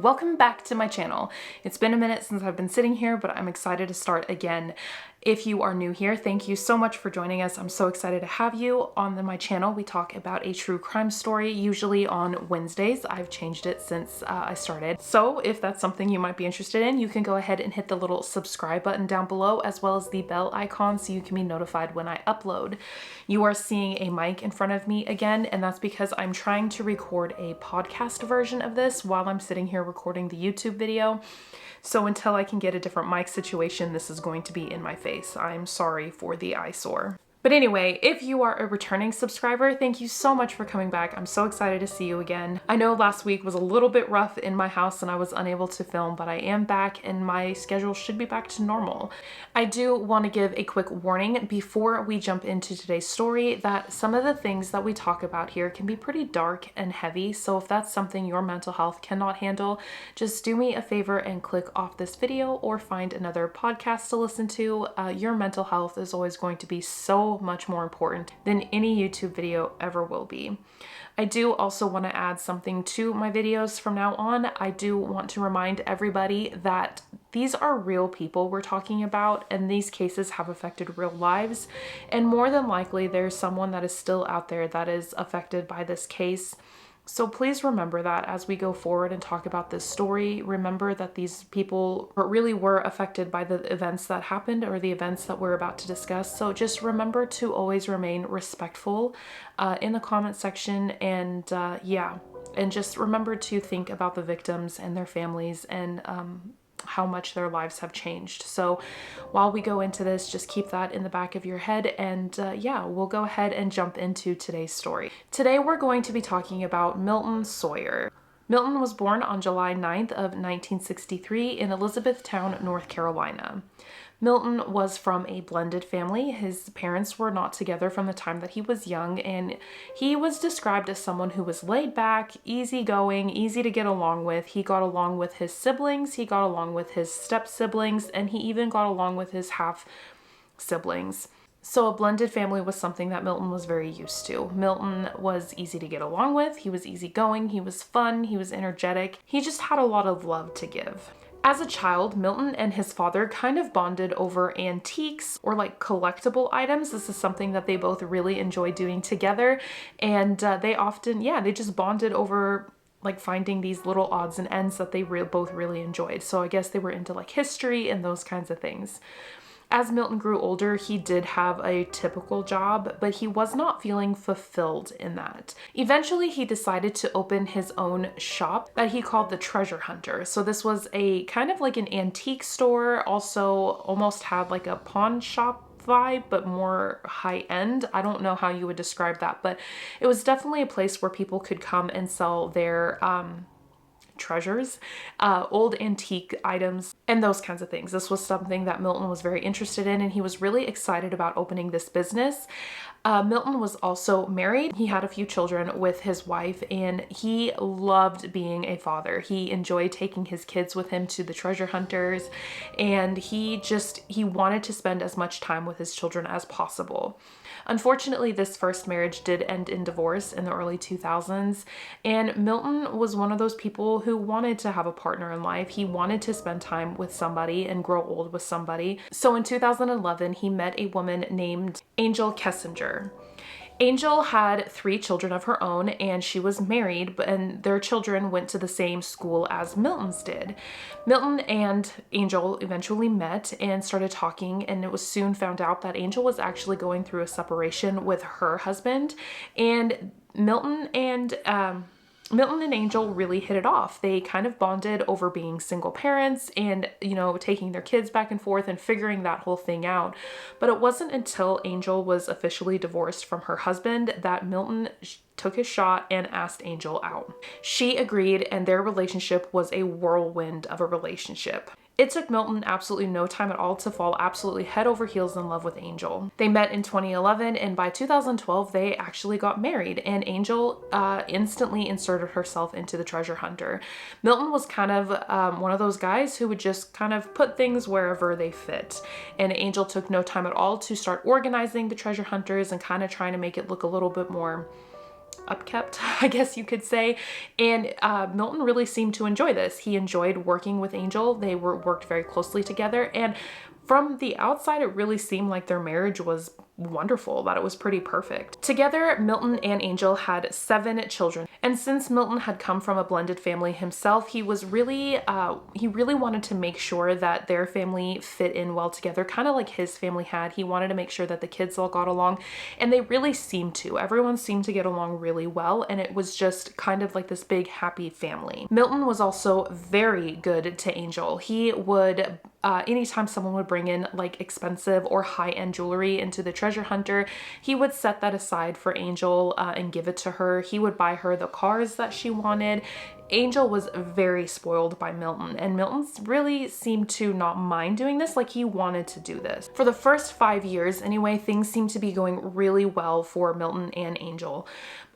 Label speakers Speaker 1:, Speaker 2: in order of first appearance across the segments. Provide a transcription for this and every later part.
Speaker 1: Welcome back to my channel. It's been a minute since I've been sitting here, but I'm excited to start again. If you are new here, thank you so much for joining us. I'm so excited to have you on my channel. We talk about a true crime story, usually on Wednesdays. I've changed it since I started. So if that's something you might be interested in, you can go ahead and hit the little subscribe button down below, as well as the bell icon so you can be notified when I upload. You are seeing a mic in front of me again, and that's because I'm trying to record a podcast version of this while I'm sitting here recording the YouTube video. So until I can get a different mic situation, this is going to be in my face. I'm sorry for the eyesore. But anyway, if you are a returning subscriber, thank you so much for coming back. I'm so excited to see you again. I know last week was a little bit rough in my house and I was unable to film, but I am back and my schedule should be back to normal. I do want to give a quick warning before we jump into today's story that some of the things that we talk about here can be pretty dark and heavy. So if that's something your mental health cannot handle, just do me a favor and click off this video or find another podcast to listen to. Your mental health is always going to be so much more important than any YouTube video ever will be. I do also want to add something to my videos from now on. I do want to remind everybody that these are real people we're talking about, and these cases have affected real lives. And more than likely, there's someone that is still out there that is affected by this case. So please remember that as we go forward and talk about this story. Remember that these people really were affected by the events that happened or the events that we're about to discuss. So just remember to always remain respectful in the comment section, and and just remember to think about the victims and their families and how much their lives have changed. So while we go into this, just keep that in the back of your head, and we'll go ahead and jump into today's story. Today we're going to be talking about Milton Sawyer. Milton was born on July 9th of 1963 in Elizabethtown, North Carolina. Milton was from a blended family. His parents were not together from the time that he was young, and he was described as someone who was laid back, easygoing, easy to get along with. He got along with his siblings, he got along with his step siblings, and he even got along with his half siblings. So a blended family was something that Milton was very used to. Milton was easy to get along with, he was easygoing, he was fun, he was energetic. He just had a lot of love to give. As a child, Milton and his father kind of bonded over antiques or like collectible items. This is something that they both really enjoy doing together. And they often, they just bonded over like finding these little odds and ends that they both really enjoyed. So I guess they were into like history and those kinds of things. As Milton grew older, he did have a typical job, but he was not feeling fulfilled in that. Eventually, he decided to open his own shop that he called the Treasure Hunter. So this was a kind of like an antique store, also almost had like a pawn shop vibe, but more high end. I don't know how you would describe that, but it was definitely a place where people could come and sell their treasures, old antique items, and those kinds of things. This was something that Milton was very interested in, and he was really excited about opening this business. Milton was also married. He had a few children with his wife, and he loved being a father. He enjoyed taking his kids with him to the treasure hunters, and he wanted to spend as much time with his children as possible. Unfortunately, this first marriage did end in divorce in the early 2000s, and Milton was one of those people who wanted to have a partner in life. He wanted to spend time with somebody and grow old with somebody. So in 2011, he met a woman named Angel Kessinger. Angel had 3 children of her own, and she was married, and their children went to the same school as Milton's did. Milton and Angel eventually met and started talking, and it was soon found out that Angel was actually going through a separation with her husband, and Milton and Angel really hit it off. They kind of bonded over being single parents and, taking their kids back and forth and figuring that whole thing out. But it wasn't until Angel was officially divorced from her husband that Milton took his shot and asked Angel out. She agreed, and their relationship was a whirlwind of a relationship. It took Milton absolutely no time at all to fall absolutely head over heels in love with Angel. They met in 2011, and by 2012, they actually got married, and Angel instantly inserted herself into the treasure hunter. Milton was kind of one of those guys who would just kind of put things wherever they fit, and Angel took no time at all to start organizing the treasure hunters and kind of trying to make it look a little bit more upkept, I guess you could say. And Milton really seemed to enjoy this. He enjoyed working with Angel. They worked very closely together. And from the outside, it really seemed like their marriage was wonderful, that it was pretty perfect. Together, Milton and Angel had 7 children. And since Milton had come from a blended family himself, he really wanted to make sure that their family fit in well together, kind of like his family had. He wanted to make sure that the kids all got along, and they really seemed to. Everyone seemed to get along really well, and it was just kind of like this big happy family. Milton was also very good to Angel. He would anytime someone would bring in like expensive or high-end jewelry into the treasure hunter, he would set that aside for Angel and give it to her. He would buy her the cars that she wanted. Angel was very spoiled by Milton, and Milton really seemed to not mind doing this, like he wanted to do this. For the first 5 years anyway, things seemed to be going really well for Milton and Angel,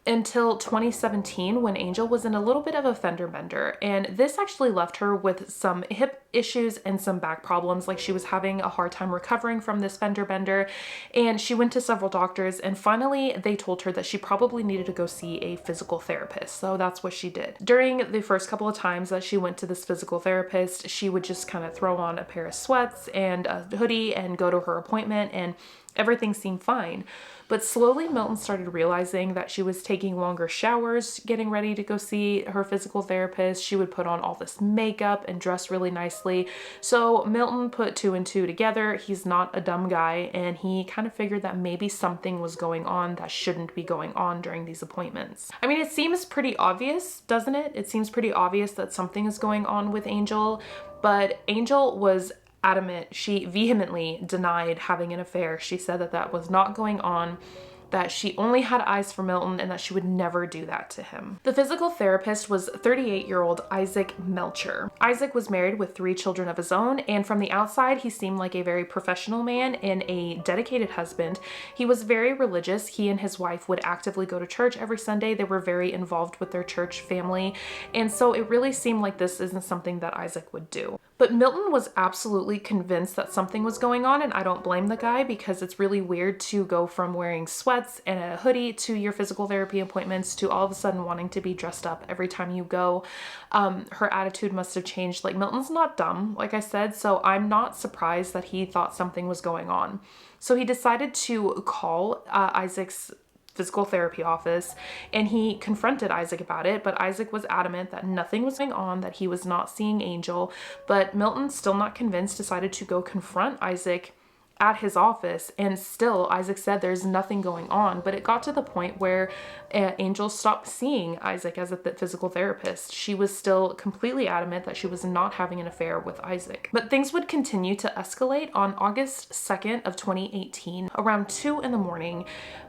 Speaker 1: until 2017, when Angel was in a little bit of a fender bender, and this actually left her with some hip issues and some back problems. Like, she was having a hard time recovering from this fender bender, and she went to several doctors, and finally they told her that she probably needed to go see a physical therapist. So that's what she did. During the first couple of times that she went to this physical therapist, she would just kind of throw on a pair of sweats and a hoodie and go to her appointment, and everything seemed fine. But slowly Milton started realizing that she was taking longer showers getting ready to go see her physical therapist. She would put on all this makeup and dress really nicely. So Milton put 2 and 2 together. He's not a dumb guy, and he kind of figured that maybe something was going on that shouldn't be going on during these appointments. I mean, it seems pretty obvious, doesn't it? It seems pretty obvious that something is going on with Angel, but Angel was adamant. She vehemently denied having an affair. She said that that was not going on, that she only had eyes for Milton, and that she would never do that to him. The physical therapist was 38-year-old Isaac Melcher. Isaac was married with 3 children of his own, and from the outside, he seemed like a very professional man and a dedicated husband. He was very religious. He and his wife would actively go to church every Sunday. They were very involved with their church family, and so it really seemed like this isn't something that Isaac would do. But Milton was absolutely convinced that something was going on, and I don't blame the guy, because it's really weird to go from wearing sweats and a hoodie to your physical therapy appointments to all of a sudden wanting to be dressed up every time you go. Her attitude must have changed. Like, Milton's not dumb, like I said, so I'm not surprised that he thought something was going on. So he decided to call Isaac's physical therapy office, and he confronted Isaac about it, but Isaac was adamant that nothing was going on, that he was not seeing Angel. But Milton, still not convinced, decided to go confront Isaac at his office, and still Isaac said there's nothing going on. But it got to the point where Angel stopped seeing Isaac as a physical therapist. She was still completely adamant that she was not having an affair with Isaac. But things would continue to escalate. On August 2nd of 2018, around 2 in the morning,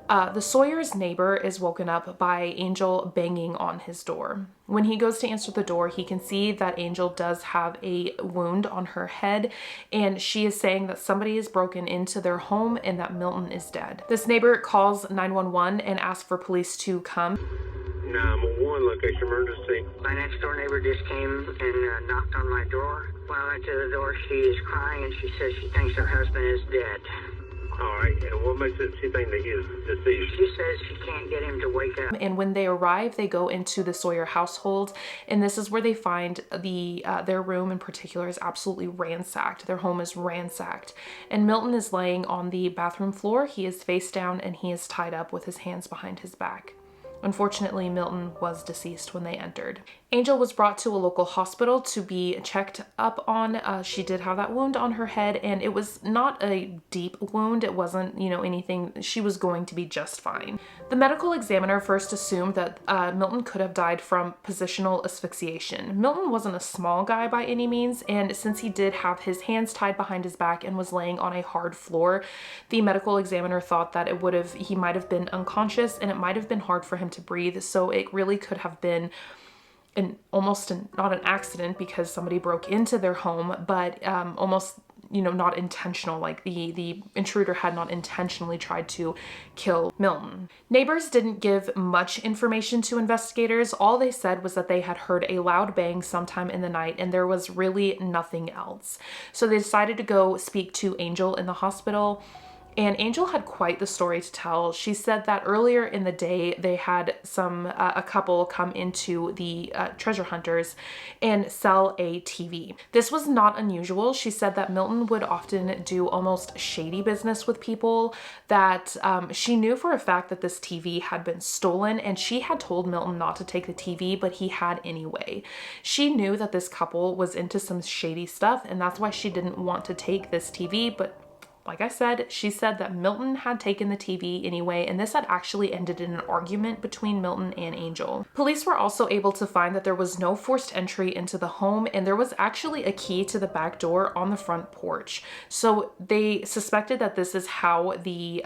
Speaker 1: the Sawyer's neighbor is woken up by Angel banging on his door. When he goes to answer the door, he can see that Angel does have a wound on her head, and she is saying that somebody has broken into their home and that Milton is dead. This neighbor calls 911 and asks for police to come.
Speaker 2: 911, location emergency.
Speaker 3: My next door neighbor just came and knocked on my door. When I went to the door, she is crying, and she says she thinks her husband is dead.
Speaker 2: All right, and what makes it she think that he is deceased?
Speaker 3: She says she can't get him to wake up.
Speaker 1: And when they arrive, they go into the Sawyer household, and this is where they find their room in particular is absolutely ransacked. Their home is ransacked, and Milton is laying on the bathroom floor. He is face down, and he is tied up with his hands behind his back. Unfortunately, Milton was deceased when they entered. Angel was brought to a local hospital to be checked up on. She did have that wound on her head, and it was not a deep wound. It wasn't, anything. She was going to be just fine. The medical examiner first assumed that Milton could have died from positional asphyxiation. Milton wasn't a small guy by any means, and since he did have his hands tied behind his back and was laying on a hard floor, the medical examiner thought that he might have been unconscious, and it might have been hard for him to breathe. So it really could have been not an accident, because somebody broke into their home, but almost not intentional, like the intruder had not intentionally tried to kill Milton. Neighbors didn't give much information to investigators. All they said was that they had heard a loud bang sometime in the night, and there was really nothing else. So they decided to go speak to Angel in the hospital. And Angel had quite the story to tell. She said that earlier in the day, they had a couple come into the treasure hunters and sell a TV. This was not unusual. She said that Milton would often do almost shady business with people, that she knew for a fact that this TV had been stolen, and she had told Milton not to take the TV, but he had anyway. She knew that this couple was into some shady stuff, and that's why she didn't want to take this TV, but like I said, she said that Milton had taken the TV anyway, and this had actually ended in an argument between Milton and Angel. Police were also able to find that there was no forced entry into the home, and there was actually a key to the back door on the front porch. So they suspected that this is how the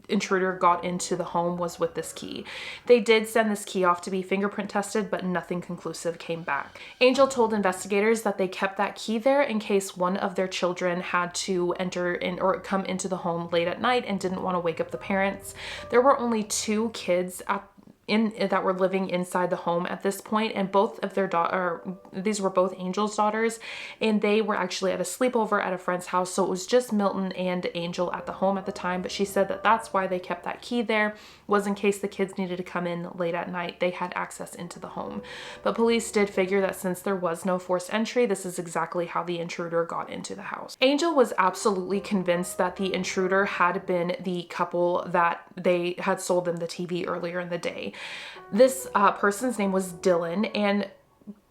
Speaker 1: intruder got into the home, was with this key. They did send this key off to be fingerprint tested, but nothing conclusive came back. Angel told investigators that they kept that key there in case one of their children had to enter in or come into the home late at night and didn't want to wake up the parents. There were only 2 kids that were living inside the home at this point, and both of their these were both Angel's daughters, and they were actually at a sleepover at a friend's house, so it was just Milton and Angel at the home at the time. But she said that that's why they kept that key there, was in case the kids needed to come in late at night, they had access into the home. But police did figure that since there was no forced entry, this is exactly how the intruder got into the house. Angel was absolutely convinced that the intruder had been the couple that they had sold them the TV earlier in the day. This person's name was Dylan, and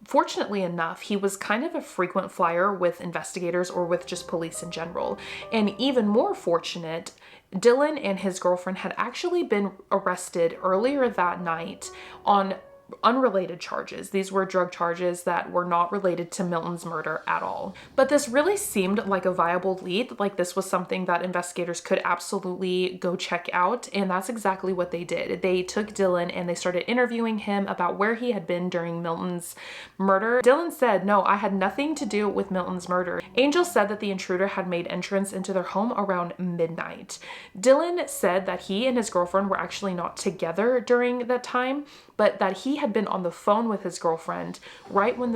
Speaker 1: fortunately enough, he was kind of a frequent flyer with investigators or with just police in general. And even more fortunate, Dylan and his girlfriend had actually been arrested earlier that night on unrelated charges. These were drug charges that were not related to Milton's murder at all. But this really seemed like a viable lead, like this was something that investigators could absolutely go check out, and that's exactly what they did. They took Dylan and they started interviewing him about where he had been during Milton's murder. Dylan said, "No, I had nothing to do with Milton's murder." Angel said that the intruder had made entrance into their home around midnight. Dylan said that he and his girlfriend were actually not together during that time, but that he had been on the phone with his girlfriend right when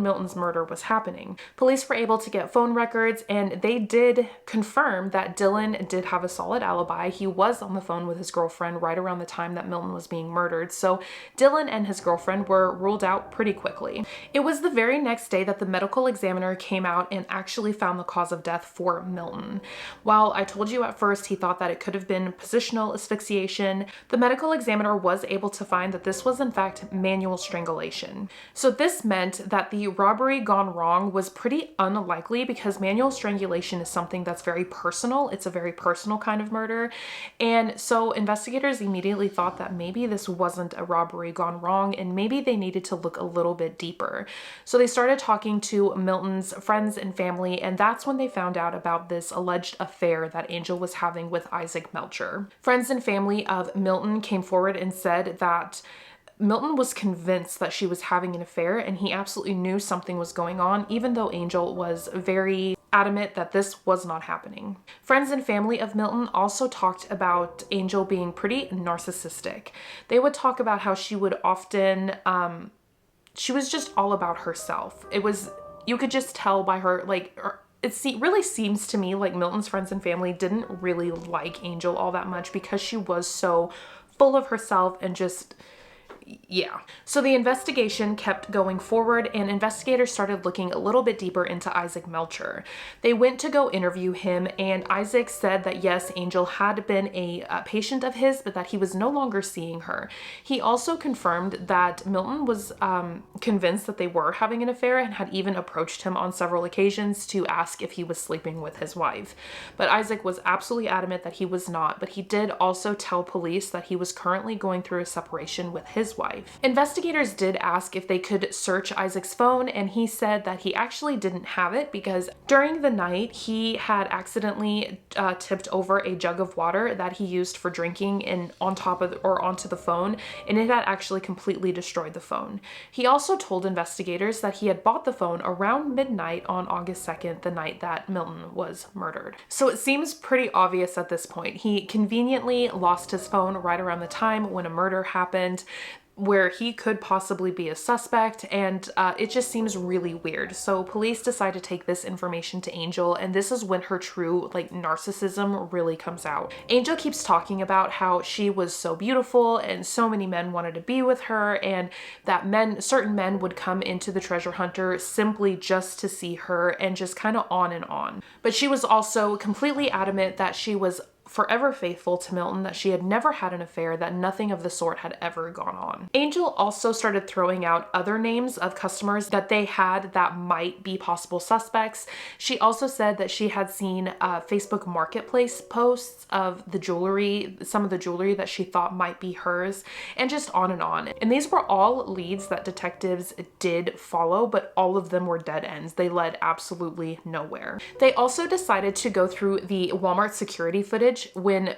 Speaker 1: Milton's murder was happening. Police were able to get phone records, and they did confirm that Dylan did have a solid alibi. He was on the phone with his girlfriend right around the time that Milton was being murdered. So Dylan and his girlfriend were ruled out pretty quickly. It was the very next day that the medical examiner came out and actually found the cause of death for Milton. While I told you at first he thought that it could have been positional asphyxiation, the medical examiner was able to find that this was in fact manual strangulation. So this meant that the robbery gone wrong was pretty unlikely, because manual strangulation is something that's very personal. It's a very personal kind of murder. And so investigators immediately thought that maybe this wasn't a robbery gone wrong, and maybe they needed to look a little bit deeper. So they started talking to Milton's friends and family, and that's when they found out about this alleged affair that Angel was having with Isaac Melcher. Friends and family of Milton came forward and said that Milton was convinced that she was having an affair, and he absolutely knew something was going on, even though Angel was very adamant that this was not happening. Friends and family of Milton also talked about Angel being pretty narcissistic. They would talk about how she would often, she was just all about herself. You could just tell by her, really seems to me like Milton's friends and family didn't really like Angel all that much, because she was so full of herself and just, yeah. So the investigation kept going forward, and investigators started looking a little bit deeper into Isaac Melcher. They went to go interview him, and Isaac said that yes, Angel had been a patient of his, but that he was no longer seeing her. He also confirmed that Milton was convinced that they were having an affair, and had even approached him on several occasions to ask if he was sleeping with his wife. But Isaac was absolutely adamant that he was not, but he did also tell police that he was currently going through a separation with his wife. Investigators did ask if they could search Isaac's phone, and he said that he actually didn't have it, because during the night he had accidentally tipped over a jug of water that he used for drinking onto the phone, and it had actually completely destroyed the phone. He also told investigators that he had bought the phone around midnight on August 2nd, the night that Milton was murdered. So it seems pretty obvious at this point. He conveniently lost his phone right around the time when a murder happened. where he could possibly be a suspect, and it just seems really weird. So police decide to take this information to Angel, and this is when her true like narcissism really comes out. Angel keeps talking about how she was so beautiful and so many men wanted to be with her, and that certain men would come into the treasure hunter simply just to see her, and just kind of on and on. But she was also completely adamant that she was forever faithful to Milton, that she had never had an affair, that nothing of the sort had ever gone on. Angel also started throwing out other names of customers that they had that might be possible suspects. She also said that she had seen Facebook Marketplace posts of the jewelry, some of the jewelry that she thought might be hers, and just on and on. And these were all leads that detectives did follow, but all of them were dead ends. They led absolutely nowhere. They also decided to go through the Walmart security footage when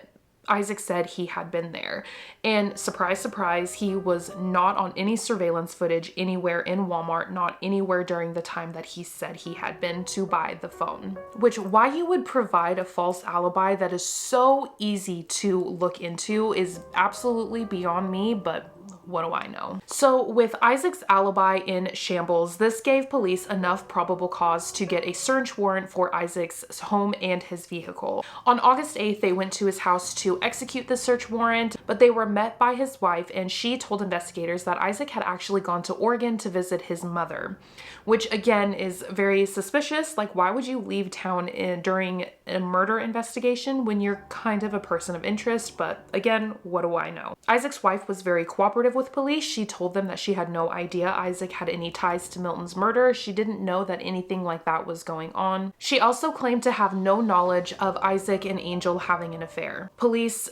Speaker 1: Isaac said he had been there. And surprise, surprise, he was not on any surveillance footage anywhere in Walmart, not anywhere during the time that he said he had been to buy the phone. Which, why you would provide a false alibi that is so easy to look into is absolutely beyond me, but what do I know? So with Isaac's alibi in shambles, this gave police enough probable cause to get a search warrant for Isaac's home and his vehicle. On August 8th, they went to his house to execute the search warrant, but they were met by his wife, and she told investigators that Isaac had actually gone to Oregon to visit his mother, which again is very suspicious. Like, why would you leave town during a murder investigation when you're kind of a person of interest? But again, what do I know? Isaac's wife was very cooperative with police. She told them that she had no idea Isaac had any ties to Milton's murder. She didn't know that anything like that was going on. She also claimed to have no knowledge of Isaac and Angel having an affair. Police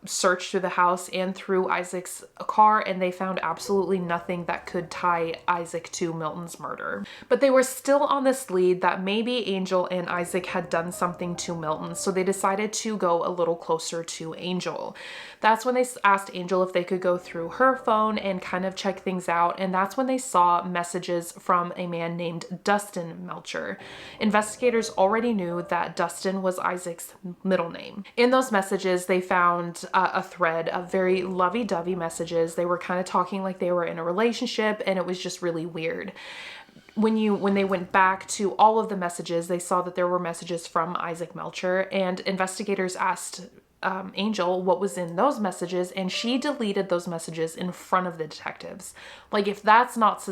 Speaker 1: searched through the house and through Isaac's car, and they found absolutely nothing that could tie Isaac to Milton's murder. But they were still on this lead that maybe Angel and Isaac had done something to Milton, so they decided to go a little closer to Angel. That's when they asked Angel if they could go through her phone and kind of check things out, and that's when they saw messages from a man named Dustin Melcher. Investigators already knew that Dustin was Isaac's middle name. In those messages, they found a thread of very lovey-dovey messages. They were kind of talking like they were in a relationship, and it was just really weird. When they went back to all of the messages, they saw that there were messages from Isaac Melcher, and investigators asked Angel what was in those messages, and she deleted those messages in front of the detectives. Like, if that's not,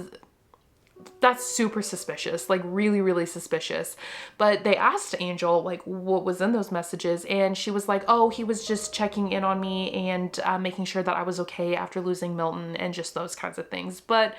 Speaker 1: that's super suspicious, like really, really suspicious. But they asked Angel like what was in those messages, and she was like, oh, he was just checking in on me and making sure that I was okay after losing Milton, and just those kinds of things. But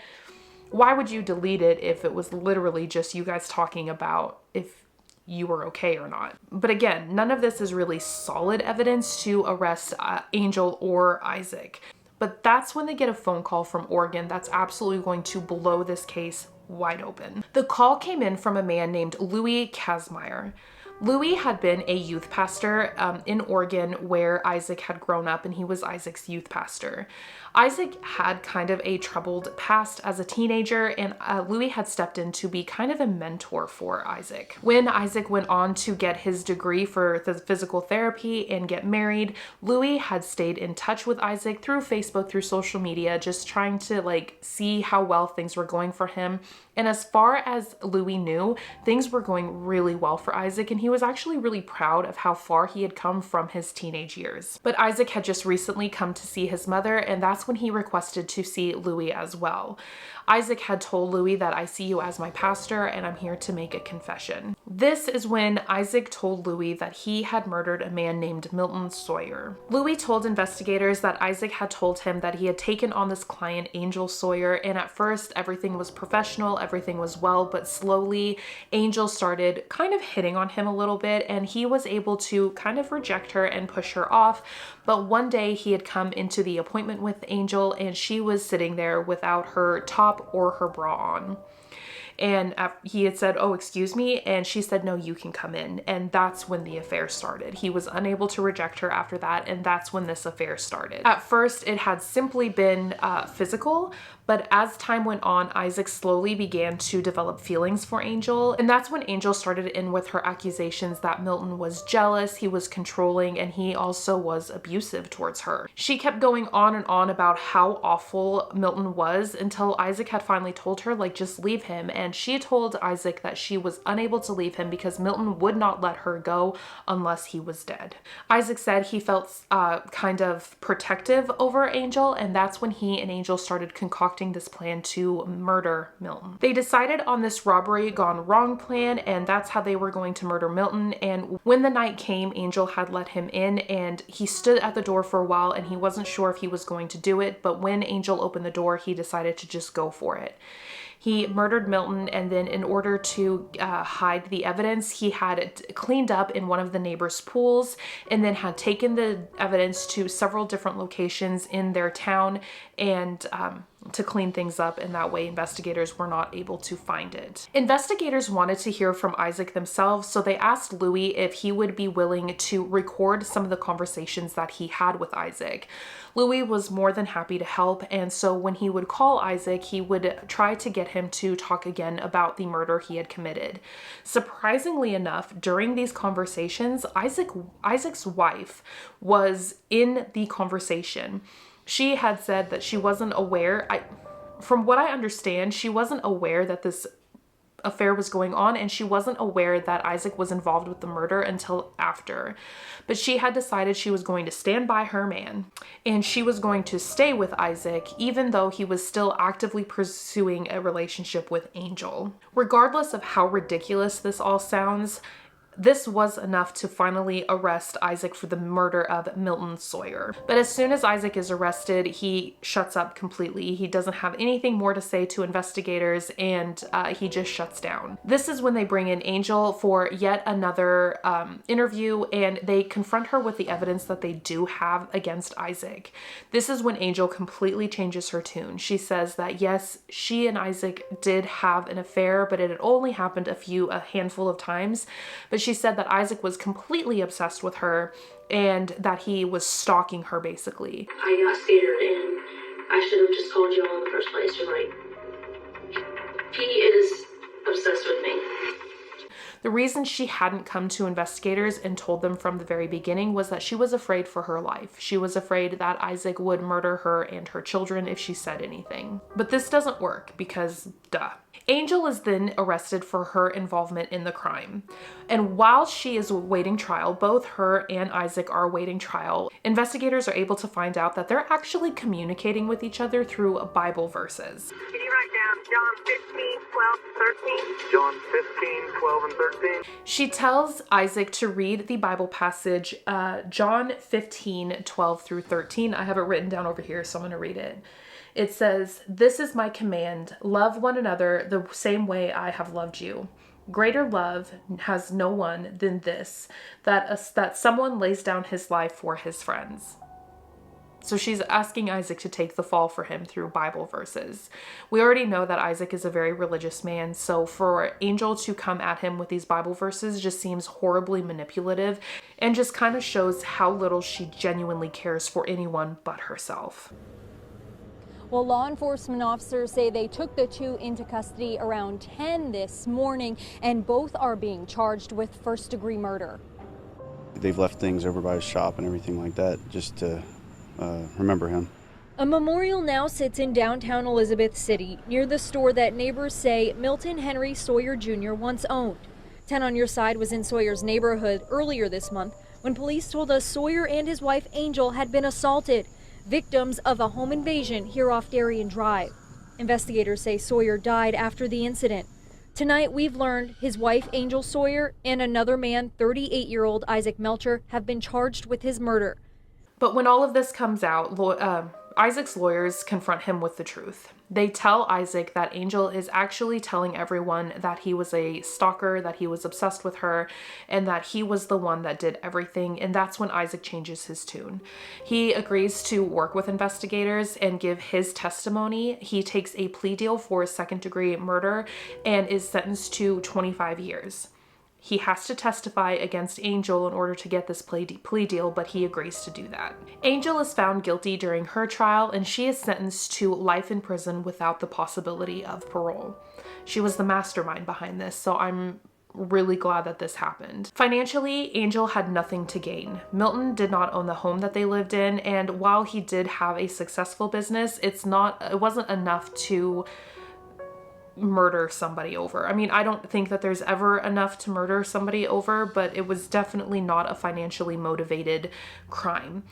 Speaker 1: why would you delete it if it was literally just you guys talking about if you were okay or not? But again, none of this is really solid evidence to arrest Angel or Isaac. But that's when they get a phone call from Oregon that's absolutely going to blow this case wide open. The call came in from a man named Louis Kazmaier. Louis had been a youth pastor in Oregon where Isaac had grown up, and he was Isaac's youth pastor. Isaac had kind of a troubled past as a teenager, and Louis had stepped in to be kind of a mentor for Isaac. When Isaac went on to get his degree for physical therapy and get married, Louis had stayed in touch with Isaac through Facebook, through social media, just trying to like see how well things were going for him. And as far as Louis knew, things were going really well for Isaac, and he was actually really proud of how far he had come from his teenage years. But Isaac had just recently come to see his mother, and that's when he requested to see Louis as well. Isaac had told Louis that I see you as my pastor, and I'm here to make a confession. This is when Isaac told Louis that he had murdered a man named Milton Sawyer. Louis told investigators that Isaac had told him that he had taken on this client, Angel Sawyer, and at first everything was professional, everything was well, but slowly Angel started kind of hitting on him a little bit, and he was able to kind of reject her and push her off. But one day he had come into the appointment with Angel, and she was sitting there without her top or her bra on. And he had said, oh, excuse me. And she said, no, you can come in. And that's when the affair started. He was unable to reject her after that. And that's when this affair started. At first, it had simply been physical, But as time went on, Isaac slowly began to develop feelings for Angel. And that's when Angel started in with her accusations that Milton was jealous, he was controlling, and he also was abusive towards her. She kept going on and on about how awful Milton was until Isaac had finally told her, like, just leave him. And she told Isaac that she was unable to leave him because Milton would not let her go unless he was dead. Isaac said he felt kind of protective over Angel, and that's when he and Angel started concocting this plan to murder Milton. They decided on this robbery gone wrong plan, and that's how they were going to murder Milton. And when the night came, Angel had let him in, and he stood at the door for a while and he wasn't sure if he was going to do it, but when Angel opened the door, he decided to just go for it. He murdered Milton, and then in order to hide the evidence, he had it cleaned up in one of the neighbors' pools and then had taken the evidence to several different locations in their town and to clean things up, and that way investigators were not able to find it. Investigators wanted to hear from Isaac themselves, so they asked Louis if he would be willing to record some of the conversations that he had with Isaac. Louis was more than happy to help, and so when he would call Isaac, he would try to get him to talk again about the murder he had committed. Surprisingly enough, during these conversations, Isaac's wife was in the conversation. She had said that she wasn't aware, from what I understand, she wasn't aware that this affair was going on, and she wasn't aware that Isaac was involved with the murder until after. But she had decided she was going to stand by her man, and she was going to stay with Isaac even though he was still actively pursuing a relationship with Angel. Regardless of how ridiculous this all sounds, this was enough to finally arrest Isaac for the murder of Milton Sawyer. But as soon as Isaac is arrested, he shuts up completely. He doesn't have anything more to say to investigators, and he just shuts down. This is when they bring in Angel for yet another interview, and they confront her with the evidence that they do have against Isaac. This is when Angel completely changes her tune. She says that yes, she and Isaac did have an affair, but it had only happened a handful of times. But she said that Isaac was completely obsessed with her and that he was stalking her, basically.
Speaker 4: I got scared and I should have just told you all in the first place. You're right. He is obsessed with me.
Speaker 1: The reason she hadn't come to investigators and told them from the very beginning was that she was afraid for her life. She was afraid that Isaac would murder her and her children if she said anything. But this doesn't work because, duh. Angel is then arrested for her involvement in the crime. And while she is awaiting trial, both her and Isaac are awaiting trial, investigators are able to find out that they're actually communicating with each other through Bible verses.
Speaker 3: Can you write down John 15, 12, 13?
Speaker 2: John 15, 12, and 13.
Speaker 1: She tells Isaac to read the Bible passage, John 15, 12 through 13. I have it written down over here, so I'm going to read it. It says, "This is my command, love one another the same way I have loved you. Greater love has no one than this, that someone lays down his life for his friends." So she's asking Isaac to take the fall for him through Bible verses. We already know that Isaac is a very religious man, so for Angel to come at him with these Bible verses just seems horribly manipulative and just kind of shows how little she genuinely cares for anyone but herself.
Speaker 5: Well, law enforcement officers say they took the two into custody around 10 this morning, and both are being charged with first-degree murder.
Speaker 6: They've left things over by his shop and everything like that just to remember him.
Speaker 5: A memorial now sits in downtown Elizabeth City, near the store that neighbors say Milton Henry Sawyer Jr. once owned. 10 on Your Side was in Sawyer's neighborhood earlier this month when police told us Sawyer and his wife Angel had been assaulted, victims of a home invasion here off Darien Drive. Investigators say Sawyer died after the incident. Tonight, we've learned his wife, Angel Sawyer, and another man, 38-year-old Isaac Melcher, have been charged with his murder.
Speaker 1: But when all of this comes out, Isaac's lawyers confront him with the truth. They tell Isaac that Angel is actually telling everyone that he was a stalker, that he was obsessed with her, and that he was the one that did everything, and that's when Isaac changes his tune. He agrees to work with investigators and give his testimony. He takes a plea deal for second-degree murder and is sentenced to 25 years. He has to testify against Angel in order to get this plea deal, but he agrees to do that. Angel is found guilty during her trial, and she is sentenced to life in prison without the possibility of parole. She was the mastermind behind this, so I'm really glad that this happened. Financially, Angel had nothing to gain. Milton did not own the home that they lived in, and while he did have a successful business, it wasn't enough to murder somebody over. I mean, I don't think that there's ever enough to murder somebody over, but it was definitely not a financially motivated crime.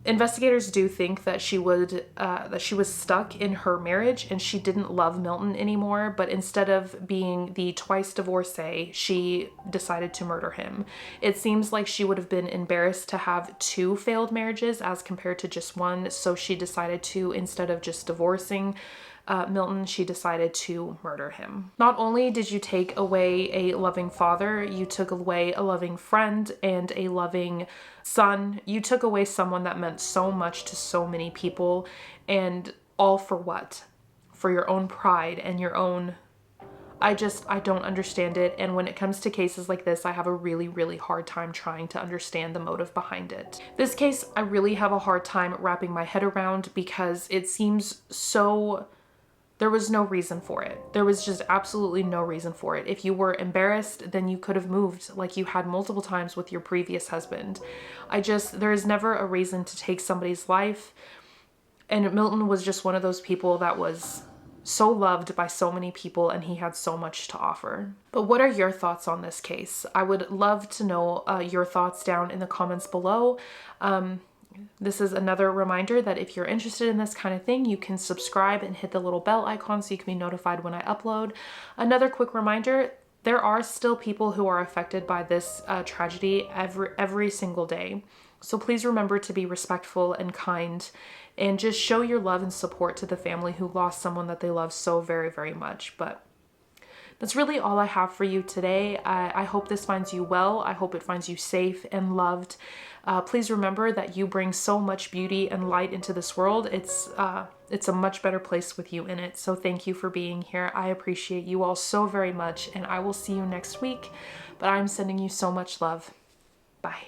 Speaker 1: Investigators do think that she was stuck in her marriage and she didn't love Milton anymore, but instead of being the twice divorcee, she decided to murder him. It seems like she would have been embarrassed to have 2 failed marriages as compared to just one, so she decided to, instead of just divorcing Milton, she decided to murder him. Not only did you take away a loving father, you took away a loving friend and a loving son. You took away someone that meant so much to so many people, and all for what? For your own pride and your own... I don't understand it, and when it comes to cases like this, I have a really, really hard time trying to understand the motive behind it. This case, I really have a hard time wrapping my head around because it seems so... There was no reason for it. There was just absolutely no reason for it. If you were embarrassed, then you could have moved like you had multiple times with your previous husband. There is never a reason to take somebody's life. And Milton was just one of those people that was so loved by so many people, and he had so much to offer. But what are your thoughts on this case? I would love to know your thoughts down in the comments below. This is another reminder that if you're interested in this kind of thing, you can subscribe and hit the little bell icon so you can be notified when I upload. Another quick reminder, there are still people who are affected by this tragedy every single day. So please remember to be respectful and kind and just show your love and support to the family who lost someone that they love so very, very much. But that's really all I have for you today. I hope this finds you well. I hope it finds you safe and loved. Please remember that you bring so much beauty and light into this world. It's a much better place with you in it. So thank you for being here. I appreciate you all so very much, and I will see you next week. But I'm sending you so much love. Bye.